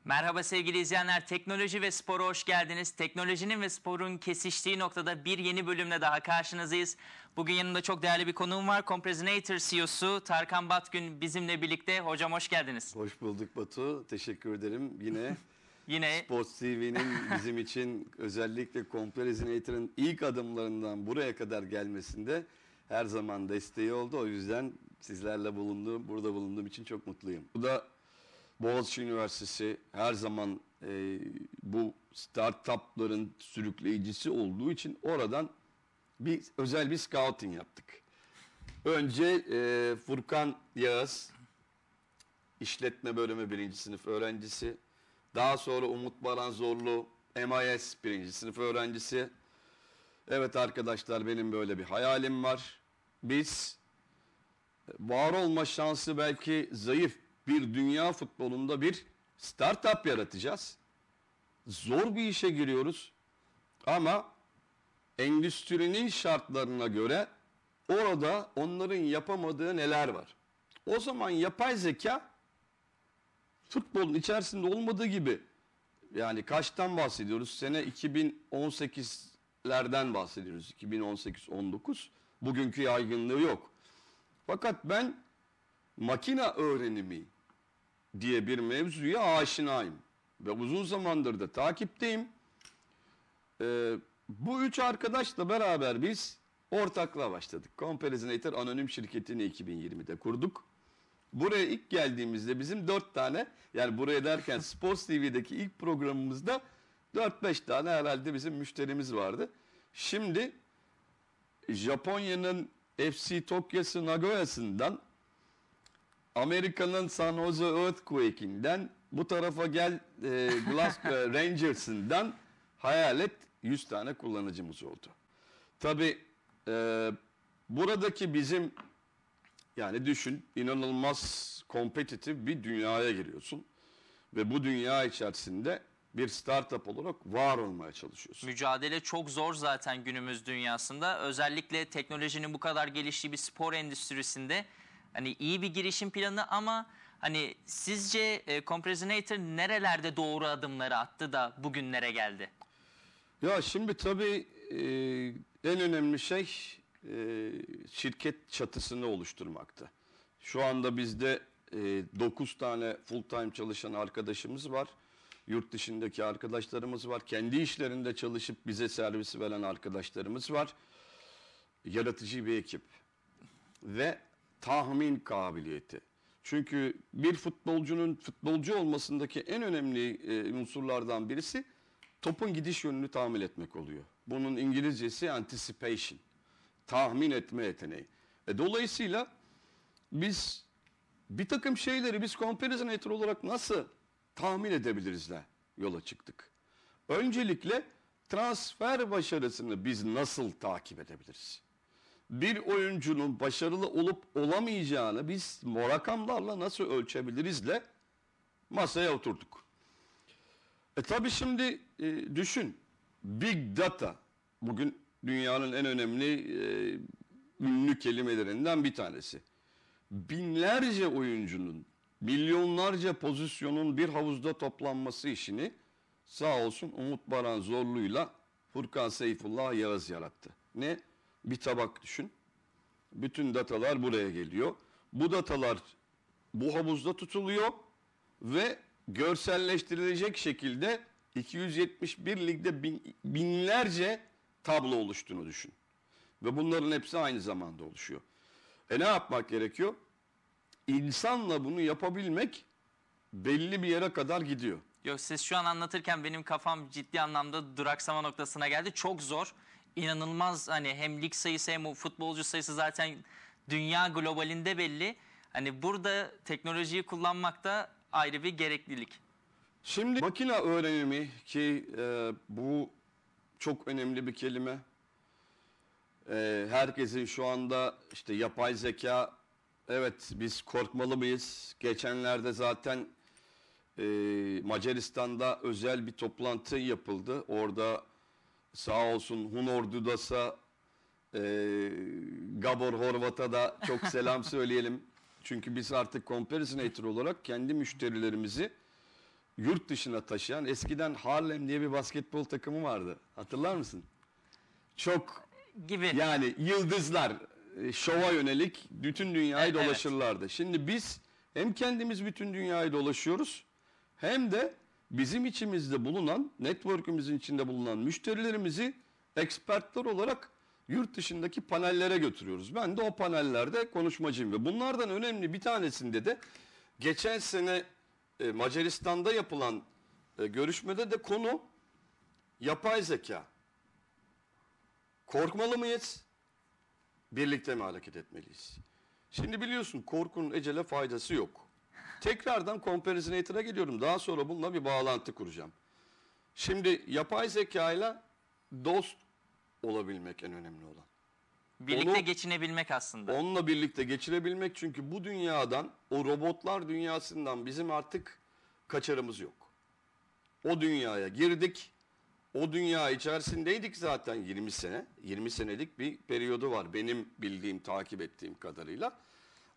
Merhaba sevgili izleyenler, teknoloji ve spora hoş geldiniz. Teknolojinin ve sporun kesiştiği noktada bir yeni bölümle daha karşınızdayız. Bugün yanımda çok değerli bir konuğum var. Compressinator CEO'su Tarkan Batgün bizimle birlikte. Hocam hoş geldiniz. Hoş bulduk Batu. Teşekkür ederim. Yine Sports TV'nin bizim için özellikle Compressinator'ın ilk adımlarından buraya kadar gelmesinde her zaman desteği oldu. O yüzden sizlerle burada bulunduğum için çok mutluyum. Bu da Boğaziçi Üniversitesi her zaman bu startupların sürükleyicisi olduğu için oradan özel bir scouting yaptık. Önce Furkan Yağız, İşletme Bölümü 1. sınıf öğrencisi. Daha sonra Umut Baran Zorlu, MIS 1. sınıf öğrencisi. Evet arkadaşlar, benim böyle bir hayalim var. Biz var olma şansı belki zayıf bir dünya futbolunda bir startup yaratacağız. Zor bir işe giriyoruz ama endüstrinin şartlarına göre orada onların yapamadığı neler var. O zaman yapay zeka futbolun içerisinde olmadığı gibi, yani kaçtan bahsediyoruz? Sene 2018'lerden bahsediyoruz. 2018-19. Bugünkü yaygınlığı yok. Fakat ben makine öğrenimi diye bir mevzuya aşinayım. Ve uzun zamandır da takipteyim. Bu üç arkadaşla beraber biz ortaklığa başladık. Compressinator Anonim şirketini 2020'de kurduk. Buraya ilk geldiğimizde bizim 4 tane, yani buraya derken Sports TV'deki ilk programımızda 4-5 tane herhalde bizim müşterimiz vardı. Şimdi Japonya'nın FC Tokyo'su Nagoya'sından, Amerika'nın San Jose Earthquake'inden, bu tarafa gel Glasgow Rangers'ından hayal et 100 tane kullanıcımız oldu. Tabii buradaki bizim, yani düşün, inanılmaz kompetitif bir dünyaya giriyorsun. Ve bu dünya içerisinde bir startup olarak var olmaya çalışıyorsun. mücadele çok zor zaten günümüz dünyasında. Özellikle teknolojinin bu kadar geliştiği bir spor endüstrisinde hani iyi bir girişim planı ama hani sizce Compressinator nerelerde doğru adımları attı da bugünlere geldi? Ya şimdi tabii en önemli şey şirket çatısını oluşturmaktı. Şu anda bizde 9 tane full time çalışan arkadaşımız var. Yurt dışındaki arkadaşlarımız var. Kendi işlerinde çalışıp bize servisi veren arkadaşlarımız var. Yaratıcı bir ekip ve tahmin kabiliyeti. Çünkü bir futbolcunun futbolcu olmasındaki en önemli unsurlardan birisi topun gidiş yönünü tahmin etmek oluyor. Bunun İngilizcesi anticipation. Tahmin etme yeteneği. Dolayısıyla biz bir takım şeyleri Compressinator olarak nasıl tahmin edebilirizle yola çıktık. Öncelikle transfer başarısını biz nasıl takip edebiliriz? Bir oyuncunun başarılı olup olamayacağını biz rakamlarla nasıl ölçebilirizle masaya oturduk. Tabii şimdi düşün, Big Data bugün dünyanın en önemli ünlü kelimelerinden bir tanesi. Binlerce oyuncunun, milyonlarca pozisyonun bir havuzda toplanması işini sağ olsun Umut Baran Zorlu'yla Furkan Seyfullah Yağız yarattı. Ne? Bir tabak düşün. Bütün datalar buraya geliyor. Bu datalar bu havuzda tutuluyor ve görselleştirilecek şekilde 271 ligde binlerce tablo oluştuğunu düşün. Ve bunların hepsi aynı zamanda oluşuyor. Ne yapmak gerekiyor? İnsanla bunu yapabilmek belli bir yere kadar gidiyor. Yok, siz şu an anlatırken benim kafam ciddi anlamda duraksama noktasına geldi. Çok zor. İnanılmaz, hani hem lig sayısı hem o futbolcu sayısı zaten dünya globalinde belli. Hani burada teknolojiyi kullanmak da ayrı bir gereklilik. Şimdi makine öğrenimi ki bu çok önemli bir kelime. Herkesin şu anda işte yapay zeka, evet biz korkmalı mıyız? Geçenlerde zaten Macaristan'da özel bir toplantı yapıldı. Orada sağ olsun Hunor Dudas'a, Gabor Horvat'a da çok selam söyleyelim. Çünkü biz artık Compressinator olarak kendi müşterilerimizi yurt dışına taşıyan, eskiden Harlem diye bir basketbol takımı vardı. Hatırlar mısın? Çok Gibi. yani yıldızlar şova yönelik bütün dünyayı Evet. dolaşırlardı. Şimdi biz hem kendimiz bütün dünyayı dolaşıyoruz hem de bizim içimizde bulunan, network'ümüzün içinde bulunan müşterilerimizi ekspertler olarak yurt dışındaki panellere götürüyoruz. Ben de o panellerde konuşmacıyım ve bunlardan önemli bir tanesinde de geçen sene Macaristan'da yapılan görüşmede de konu yapay zeka. Korkmalı mıyız? Birlikte mi hareket etmeliyiz? Şimdi biliyorsun korkunun ecele faydası yok. Tekrardan Comparisinator'a geliyorum. Daha sonra bununla bir bağlantı kuracağım. Şimdi yapay zekayla dost olabilmek en önemli olan. Birlikte geçinebilmek aslında. Onunla birlikte geçirebilmek, çünkü bu dünyadan, o robotlar dünyasından bizim artık kaçarımız yok. O dünyaya girdik. O dünya içerisindeydik zaten 20 sene. 20 senelik bir periyodu var benim bildiğim, takip ettiğim kadarıyla.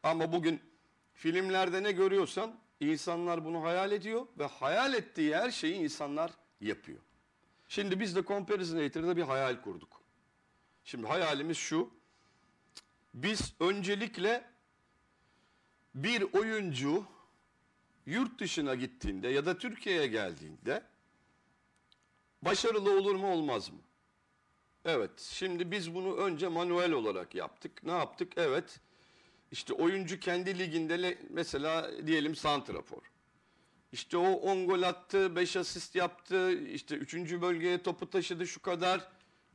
Ama bugün filmlerde ne görüyorsan insanlar bunu hayal ediyor ve hayal ettiği her şeyi insanlar yapıyor. Şimdi biz de Comparisinator'da bir hayal kurduk. Şimdi hayalimiz şu: biz öncelikle bir oyuncu yurt dışına gittiğinde ya da Türkiye'ye geldiğinde başarılı olur mu olmaz mı? Evet, şimdi biz bunu önce manuel olarak yaptık. Ne yaptık? Evet, işte oyuncu kendi liginde mesela diyelim santrafor. İşte o 10 gol attı, 5 asist yaptı, işte 3. bölgeye topu taşıdı, şu kadar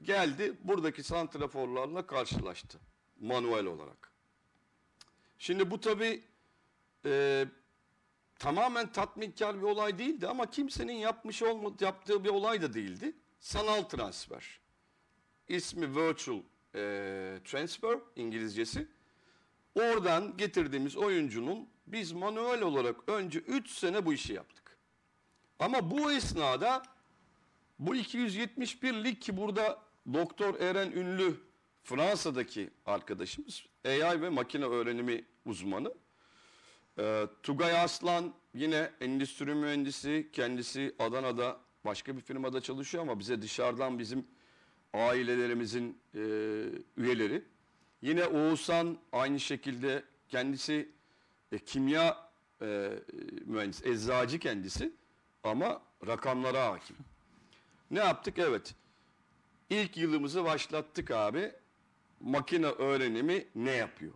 geldi. Buradaki santraforlarla karşılaştı manuel olarak. Şimdi bu tabii tamamen tatminkar bir olay değildi ama kimsenin yaptığı bir olay da değildi. Sanal transfer. İsmi virtual transfer İngilizcesi. Oradan getirdiğimiz oyuncunun biz manuel olarak önce 3 sene bu işi yaptık. Ama bu esnada bu 271 lig, ki burada Doktor Eren Ünlü Fransa'daki arkadaşımız, AI ve makine öğrenimi uzmanı. Tugay Aslan yine endüstri mühendisi, kendisi Adana'da başka bir firmada çalışıyor ama bize dışarıdan bizim ailelerimizin üyeleri. Yine Oğuzhan aynı şekilde, kendisi kimya mühendisi, eczacı kendisi ama rakamlara hakim. Ne yaptık? Evet. İlk yılımızı başlattık abi. Makine öğrenimi ne yapıyor?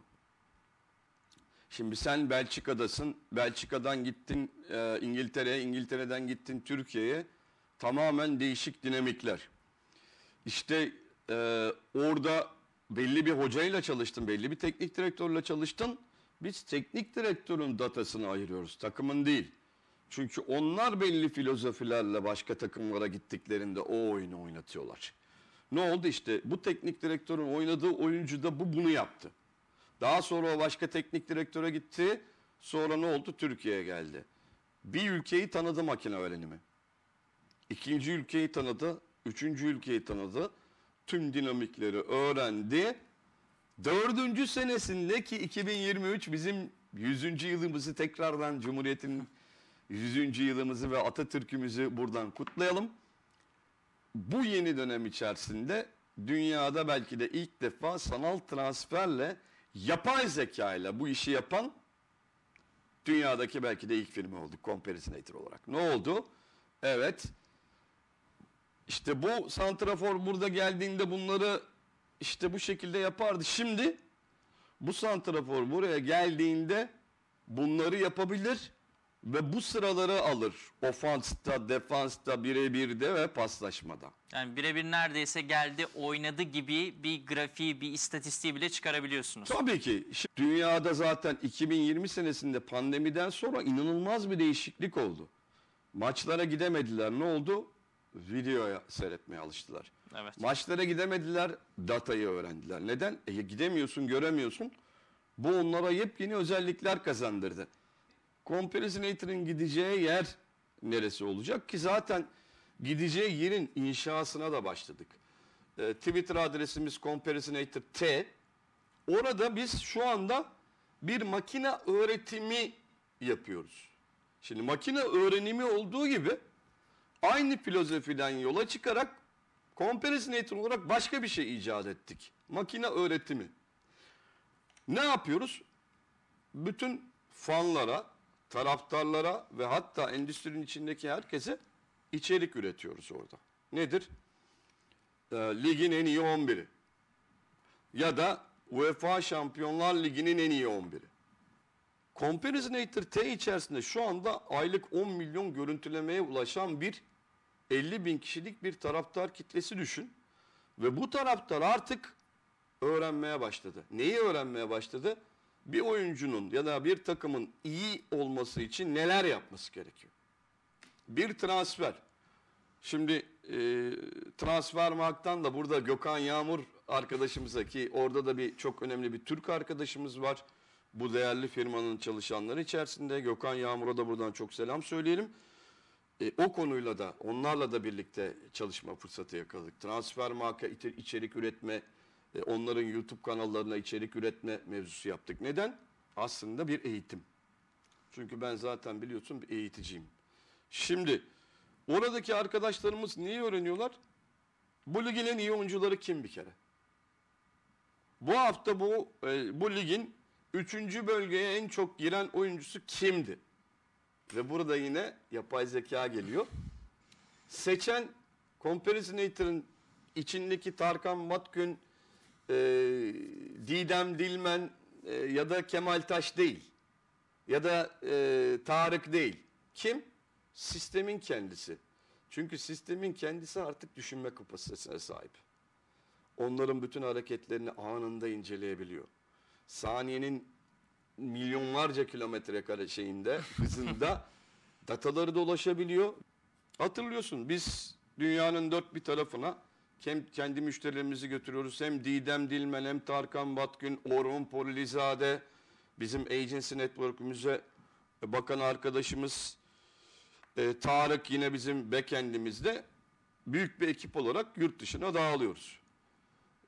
Şimdi sen Belçika'dasın. Belçika'dan gittin İngiltere'ye, İngiltere'den gittin Türkiye'ye. Tamamen değişik dinamikler. İşte orada belli bir hocayla çalıştın, belli bir teknik direktörle çalıştın. Biz teknik direktörün datasını ayırıyoruz, takımın değil. Çünkü onlar belli filozofilerle başka takımlara gittiklerinde o oyunu oynatıyorlar. Ne oldu? İşte bu teknik direktörün oynadığı oyuncu da bunu yaptı. Daha sonra o başka teknik direktöre gitti. Sonra ne oldu? Türkiye'ye geldi. Bir ülkeyi tanıdı makine öğrenimi. İkinci ülkeyi tanıdı. Üçüncü ülkeyi tanıdı. Tüm dinamikleri öğrendi. 4. senesinde, ki 2023 bizim 100. yılımızı, tekrardan Cumhuriyet'in 100. yılımızı ve Atatürk'ümüzü buradan kutlayalım. Bu yeni dönem içerisinde dünyada belki de ilk defa sanal transferle, yapay zeka ile bu işi yapan dünyadaki belki de ilk firma olduk Comparisinator olarak. Ne oldu? Evet. İşte bu santrafor burada geldiğinde bunları işte bu şekilde yapardı. Şimdi bu santrafor buraya geldiğinde bunları yapabilir ve bu sıraları alır. Ofansta, defansta, birebirde ve paslaşmada. Yani birebir neredeyse geldi, oynadı gibi bir grafiği, bir istatistiği bile çıkarabiliyorsunuz. Tabii ki. Şimdi dünyada zaten 2020 senesinde pandemiden sonra inanılmaz bir değişiklik oldu. Maçlara gidemediler. Ne oldu? Videoya seyretmeye alıştılar. Evet. Maçlara gidemediler, datayı öğrendiler. Neden? Gidemiyorsun, göremiyorsun. Bu onlara yepyeni özellikler kazandırdı. Comparisinator'ın gideceği yer neresi olacak ki? Zaten gideceği yerin inşasına da başladık. Twitter adresimiz Comparisinator T. Orada biz şu anda bir makine öğretimi yapıyoruz. Şimdi makine öğrenimi olduğu gibi aynı filozofiden yola çıkarak comparison olarak başka bir şey icat ettik. Makine öğretimi. Ne yapıyoruz? Bütün fanlara, taraftarlara ve hatta endüstrinin içindeki herkese içerik üretiyoruz orada. Nedir? Ligin en iyi 11'i. Ya da UEFA Şampiyonlar Ligi'nin en iyi 11'i. Comparisinator T içerisinde şu anda aylık 10 milyon görüntülemeye ulaşan bir 50 bin kişilik bir taraftar kitlesi düşün. Ve bu taraftar artık öğrenmeye başladı. Neyi öğrenmeye başladı? Bir oyuncunun ya da bir takımın iyi olması için neler yapması gerekiyor? Bir transfer. Şimdi Transfermarkt'tan da burada Gökhan Yağmur arkadaşımıza, ki orada da bir çok önemli bir Türk arkadaşımız var. Bu değerli firmanın çalışanları içerisinde. Gökhan Yağmur'a da buradan çok selam söyleyelim. O konuyla da, onlarla da birlikte çalışma fırsatı yakaladık. Transfermarkt'a içerik üretme, onların YouTube kanallarına içerik üretme mevzusu yaptık. Neden? Aslında bir eğitim. Çünkü ben zaten biliyorsun bir eğiticiyim. Şimdi oradaki arkadaşlarımız neyi öğreniyorlar? Bu ligin en iyi oyuncuları kim bir kere? Bu hafta bu ligin 3. bölgeye en çok giren oyuncusu kimdi? Ve burada yine yapay zeka geliyor. Seçen Comparisinator'ın içindeki Tarkan Batgün, Didem Dilmen ya da Kemal Taş değil. Ya da Tarık değil. Kim? Sistemin kendisi. Çünkü sistemin kendisi artık düşünme kapasitesine sahip. Onların bütün hareketlerini anında inceleyebiliyor. Saniyenin milyonlarca kilometre kare hızında dataları dolaşabiliyor. Hatırlıyorsun, biz dünyanın dört bir tarafına kendi müşterilerimizi götürüyoruz. Hem Didem Dilmen, hem Tarkan Batgün, Orhun Polilizade, bizim agency network'ümüze bakan arkadaşımız Tarık, yine bizim backend'imizde büyük bir ekip olarak yurt dışına dağılıyoruz.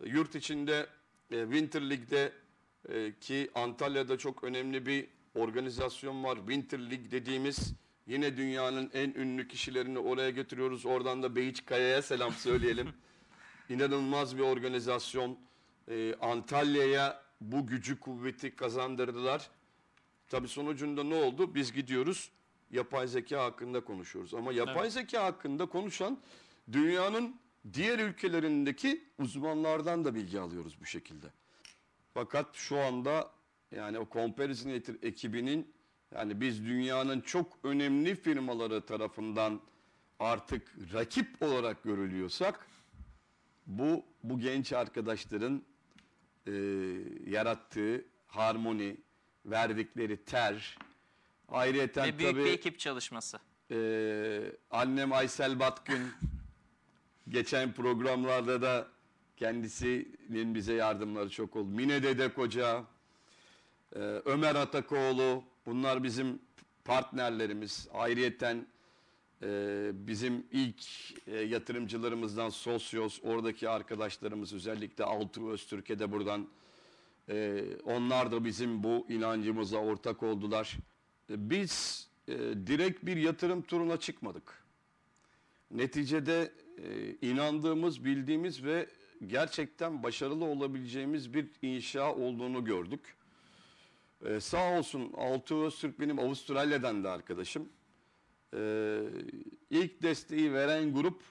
Yurt içinde Winter League'de ki Antalya'da çok önemli bir organizasyon var. Winter League dediğimiz, yine dünyanın en ünlü kişilerini oraya götürüyoruz. Oradan da Beyiç Kaya'ya selam söyleyelim. İnanılmaz bir organizasyon. Antalya'ya bu gücü kuvveti kazandırdılar. Tabii sonucunda ne oldu? Biz gidiyoruz, yapay zeka hakkında konuşuyoruz. Ama yapay zeka hakkında konuşan dünyanın diğer ülkelerindeki uzmanlardan da bilgi alıyoruz bu şekilde. Fakat şu anda yani o Comparisinator ekibinin, yani biz dünyanın çok önemli firmaları tarafından artık rakip olarak görülüyorsak, bu genç arkadaşların yarattığı harmoni, verdikleri ter, ayrıyeten ve büyük tabii, bir ekip çalışması. Annem Aysel Batgün geçen programlarda da kendisinin bize yardımları çok oldu. Mine Dede Koca, Ömer Atakoğlu, bunlar bizim partnerlerimiz. Ayrıyeten bizim ilk yatırımcılarımızdan Sosyos, oradaki arkadaşlarımız, özellikle Altuğ Öztürk'e de buradan, onlar da bizim bu inancımıza ortak oldular. Biz direkt bir yatırım turuna çıkmadık. Neticede inandığımız, bildiğimiz ve gerçekten başarılı olabileceğimiz bir inşa olduğunu gördük. Sağ olsun Altuğ Öztürk benim Avustralya'dan da arkadaşım. İlk desteği veren grup,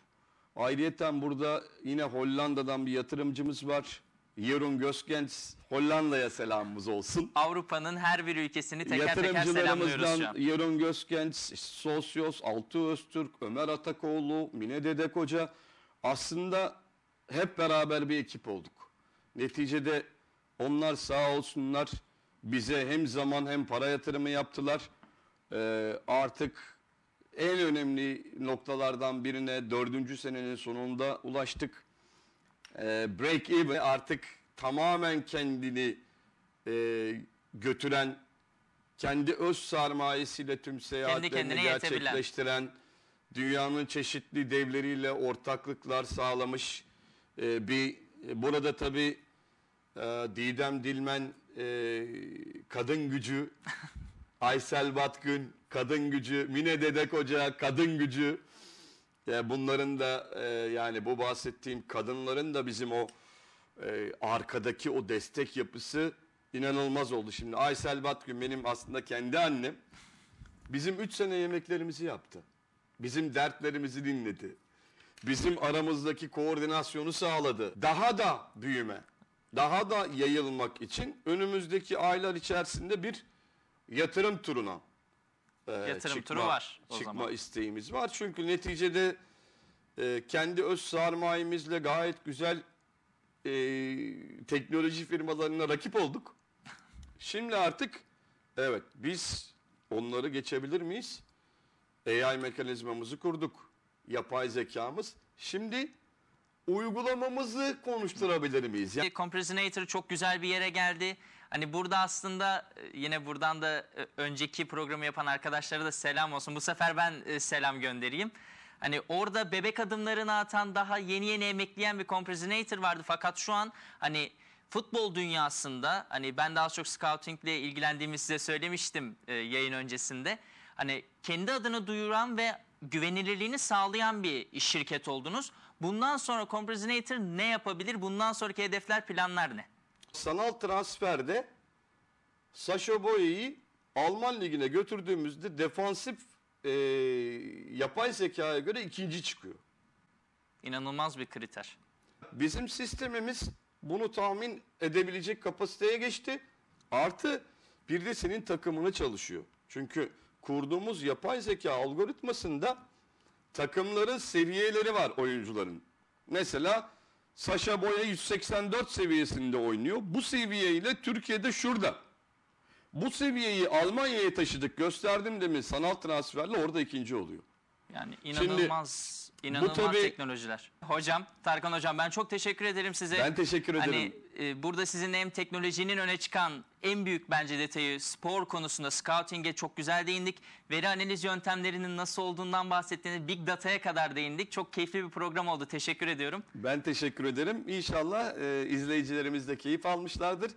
ayrıyeten burada yine Hollanda'dan bir yatırımcımız var. Jeroen Goskens, Hollanda'ya selamımız olsun. Avrupa'nın her bir ülkesini teker teker selamlıyoruz şu an. Jeroen Goskens, Sosyos, Altuğ Öztürk, Ömer Atakoğlu, Mine Dede Koca, aslında hep beraber bir ekip olduk. Neticede onlar sağ olsunlar bize hem zaman hem para yatırımı yaptılar. Artık en önemli noktalardan birine 4. senenin sonunda ulaştık. Break even, artık tamamen kendini götüren, kendi öz sermayesiyle tüm seyahatlerini gerçekleştiren, dünyanın çeşitli devleriyle ortaklıklar sağlamış burada tabii Didem Dilmen kadın gücü Aysel Batkın, kadın gücü, Mine Dedek Hoca, kadın gücü. Bunların da yani bu bahsettiğim kadınların da bizim o arkadaki o destek yapısı inanılmaz oldu. Şimdi Aysel Batkın benim aslında kendi annem. Bizim 3 sene yemeklerimizi yaptı. Bizim dertlerimizi dinledi. Bizim aramızdaki koordinasyonu sağladı. Daha da büyüme, daha da yayılmak için önümüzdeki aylar içerisinde bir yatırım turuna Turu var o çıkma zaman. isteğimiz var. Çünkü neticede kendi öz sermayemizle gayet güzel teknoloji firmalarına rakip olduk. Şimdi artık evet biz onları geçebilir miyiz? AI mekanizmamızı kurduk. Yapay zekamız. Şimdi uygulamamızı konuşturabilir miyiz? Compressinator çok güzel bir yere geldi. Hani burada aslında yine buradan da önceki programı yapan arkadaşlara da selam olsun. Bu sefer ben selam göndereyim. Hani orada bebek adımlarını atan, daha yeni yeni emekleyen bir Compressinator vardı. Fakat şu an hani futbol dünyasında, hani ben daha çok scoutingle ilgilendiğimi size söylemiştim yayın öncesinde. Hani kendi adını duyuran ve güvenilirliğini sağlayan bir şirket oldunuz. Bundan sonra Compressinator ne yapabilir? Bundan sonraki hedefler, planlar ne? Sanal transferde Sacha Boey'i Alman ligine götürdüğümüzde defansif yapay zekaya göre ikinci çıkıyor. İnanılmaz bir kriter. Bizim sistemimiz bunu tahmin edebilecek kapasiteye geçti. Artı bir de senin takımını çalışıyor. Çünkü kurduğumuz yapay zeka algoritmasında takımların seviyeleri var oyuncuların. Mesela Sacha Boey 184 seviyesinde oynuyor. Bu seviyeyle Türkiye'de şurada. Bu seviyeyi Almanya'ya taşıdık, gösterdim demin sanal transferle orada ikinci oluyor. Yani inanılmaz, inanılmaz tabii, teknolojiler. Hocam, Tarkan hocam, ben çok teşekkür ederim size. Ben teşekkür ederim. Hani burada sizinle hem teknolojinin öne çıkan en büyük bence detayı, spor konusunda scouting'e çok güzel değindik. Veri analiz yöntemlerinin nasıl olduğundan bahsettiğiniz Big Data'ya kadar değindik. Çok keyifli bir program oldu. Teşekkür ediyorum. Ben teşekkür ederim. İnşallah izleyicilerimiz de keyif almışlardır.